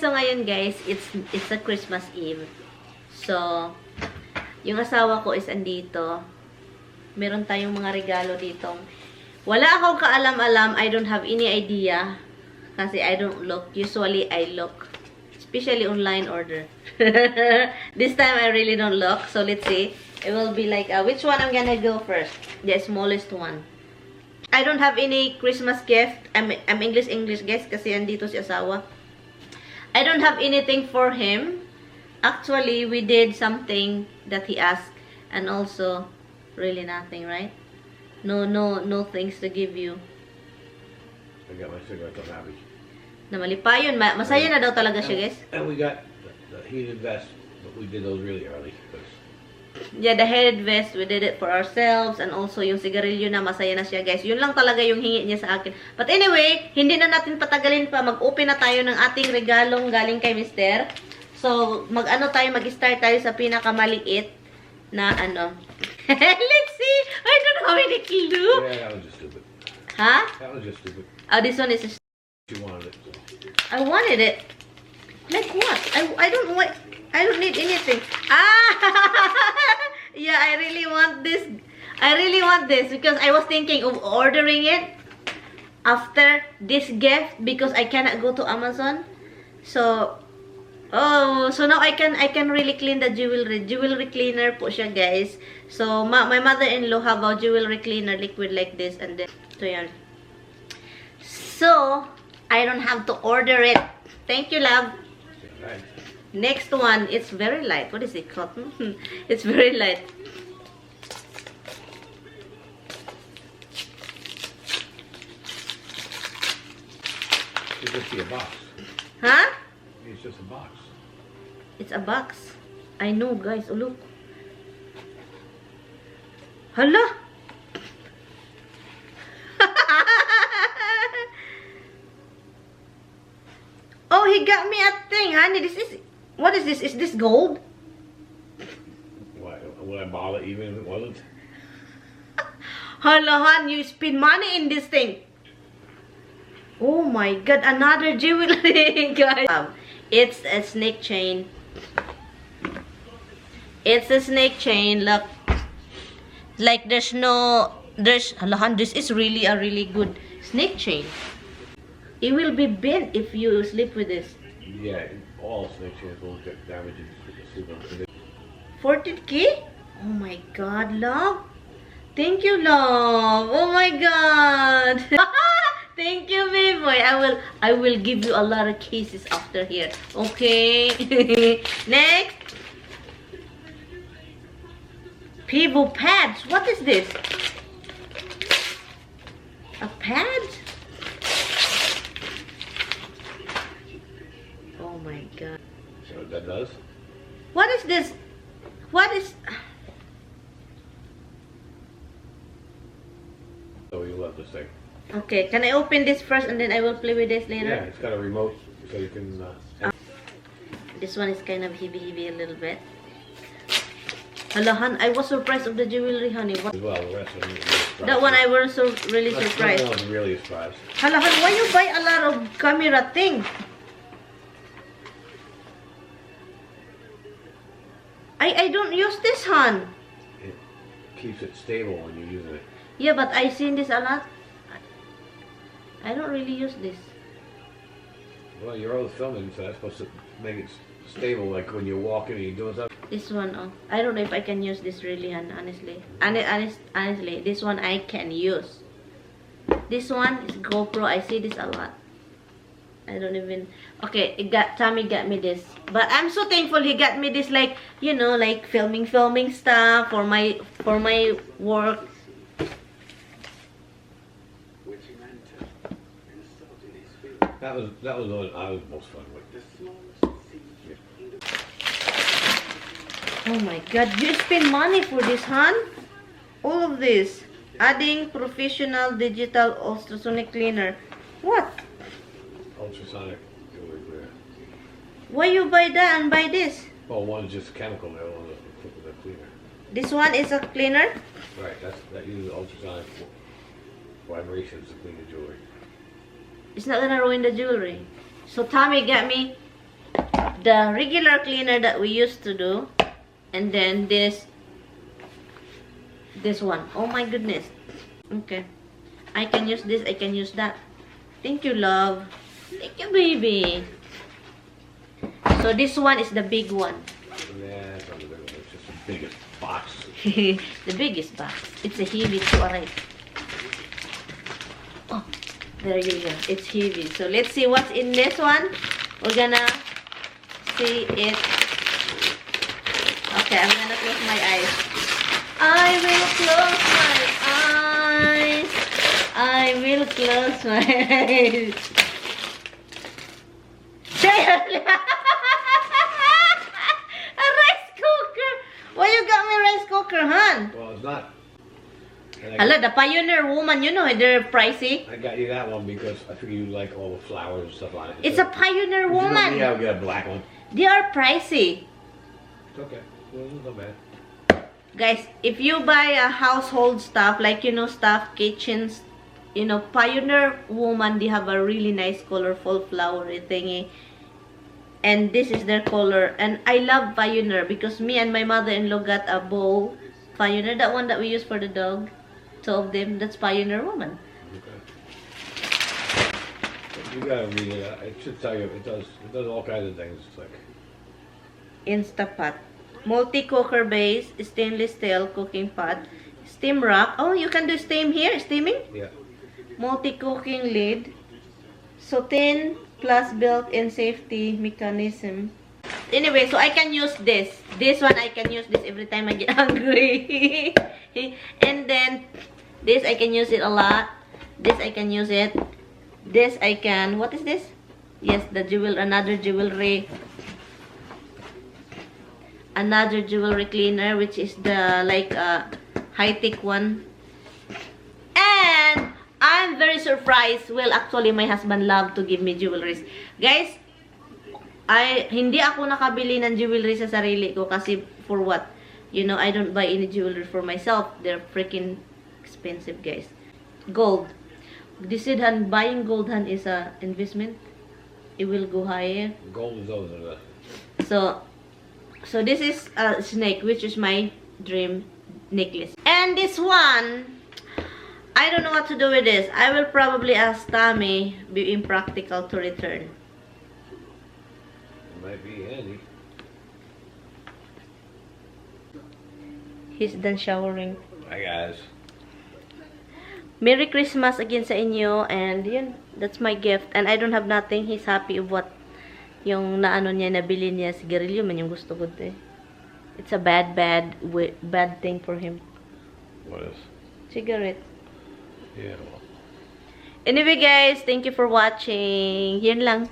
So ngayon guys, it's a Christmas Eve. So, yung asawa ko is andito. Meron tayong mga regalo dito. Wala akong kaalam-alam. I don't have any idea. Kasi I don't look. Usually, I look. Especially online order. This time, I really don't look. So, let's see. It will be like, which one I'm gonna go first? The smallest one. I don't have any Christmas gift. I'm English guys. Kasi andito si asawa. I don't have anything for him. Actually, we did something that he asked. And also, really nothing, right? No things to give you. I got my cigarettes on average. Namali pa yun. Masaya na daw talaga siya, guys. And we got the heated vest, but we did those really early. Yeah, the headed vest, we did it for ourselves. And also, yung sigarilyo na masaya na siya, guys. Yun lang talaga yung hingi niya sa akin. But anyway, hindi na natin patagalin pa. Mag-open na tayo ng ating regalong galing kay Mr. So, mag-start tayo sa pinakamaliit na ano. Let's see! I don't have any clue. Yeah, that was just stupid. Huh? That was just stupid. Oh, this one is a... You wanted it. So. I wanted it. Like what? I don't want... I don't need anything. Ah! Yeah, I really want this. I really want this because I was thinking of ordering it after this gift because I cannot go to Amazon. So, oh, so now I can really clean the jewelry. Jewelry cleaner po siya, guys. So, my mother-in-law have a jewelry cleaner liquid like this and then, so yan. So, I don't have to order it. Thank you, love. Right. Next one, it's very light. What is it? Cotton? It's very light. It's just a box. Huh? It's just a box. It's a box. I know, guys. Oh, look. Hala! Oh, he got me a thing, honey. This is... What is this? Is this gold? Why would I bother even if it wasn't? Hala, hon, you spend money in this thing. Oh my god, another jewelry, guys. It's a snake chain. It's a snake chain. Look. Like there's hala, hon, this is really a really good snake chain. It will be bent if you sleep with this. Yeah, all snake chains will get damaged if you sleep on it. 14K? Oh my god, love. Thank you, love. Oh my god. Thank you, baby boy. I will give you a lot of cases after here. Okay. Next. Pivot pads. What is this? A pad? Oh my god. So what that does? What is this? What is... So you love this thing. Okay, can I open this first and then I will play with this later? Yeah, it's got a remote so you can... This one is kind of heavy a little bit. Hala, hun, I was surprised of the jewelry, honey. What? As well, the rest of them. That one I was so really surprised. I was really surprised. Hala, hun, why you buy a lot of camera thing? I don't use this, hun. It keeps it stable when you're using it. Yeah, but I seen this a lot. I don't really use this. Well, you're always filming, so that's supposed to make it stable, like when you're walking and you're doing something. This one, oh, I don't know if I can use this really, hun, honestly. Honestly, this one I can use. This one is GoPro. I see this a lot. I don't even... Okay, Tommy got me this. But I'm so thankful he got me this, like, you know, like filming stuff for my work. That was the one I was most fun with. Oh my god, you spend money for this, hon? All of this. Adding professional digital ultrasonic cleaner. What? Ultrasonic jewelry cleaner. Why you buy that and buy this? Well, one's just chemical, the other one's a cleaner. This one is a cleaner? Right, that uses ultrasonic vibrations to clean the jewelry. It's not gonna ruin the jewelry. So Tommy got me the regular cleaner that we used to do, and then this one. Oh my goodness. Okay, I can use this, I can use that. Thank you, love. Thank you, baby. So this one is the big one. Yeah, it's not the big one. It's just the biggest box. The biggest box. It's a heavy too, alright. Oh, there you go. It's heavy. So let's see what's in this one. We're gonna see it. Okay, I'm gonna close my eyes. I will close my eyes. I will close my eyes. A rice cooker. Why you got me rice cooker, hon? Well, it's not. Hello, the Pioneer Woman, you know they're pricey. I got you that one because I figured you like all the flowers and stuff on it. It's a Pioneer Woman. Yeah, I'll get a black one. They are pricey. It's okay. Well, it's not bad. Guys, if you buy a household stuff, like, you know, stuff, kitchens, you know, Pioneer Woman, they have a really nice colorful flowery thingy. And this is their color. And I love Pioneer because me and my mother-in-law got a bowl. Pioneer, that one that we use for the dog. Two of them, that's Pioneer Woman. Okay. You gotta read it. It should tell you. It does all kinds of things. It's like Instapot. Multi-cooker base, stainless steel cooking pot. Steam rack. Oh, you can do steam here? Steaming? yeah. Multi-cooking lid. So thin plus built-in safety mechanism. Anyway, so I can use this. This one, I can use this every time I get hungry. And then, this I can use it a lot. This I can use it. This I can, what is this? Yes, another jewelry cleaner, which is the like high-tech one. And I'm very surprised. Well, actually, my husband loved to give me jewelries. Guys, hindi ako nakabili ng jewelry sa sarili ko kasi for what? You know, I don't buy any jewelry for myself. They're freaking expensive, guys. Gold. They said buying gold is a investment. It will go higher. Gold is always a So this is a snake, which is my dream necklace. And this one, I don't know what to do with this. I will probably ask Tommy, be impractical to return. It might be handy. He's done showering. Hi guys. Merry Christmas again sa inyo. And yun, that's my gift. And I don't have nothing. He's happy of what yung naano niya, nabili niya. Sigarilyo man yung gusto ko eh. It's a bad thing for him. What is? Cigarette. Yeah, well. Anyway guys, thank you for watching. Yan lang.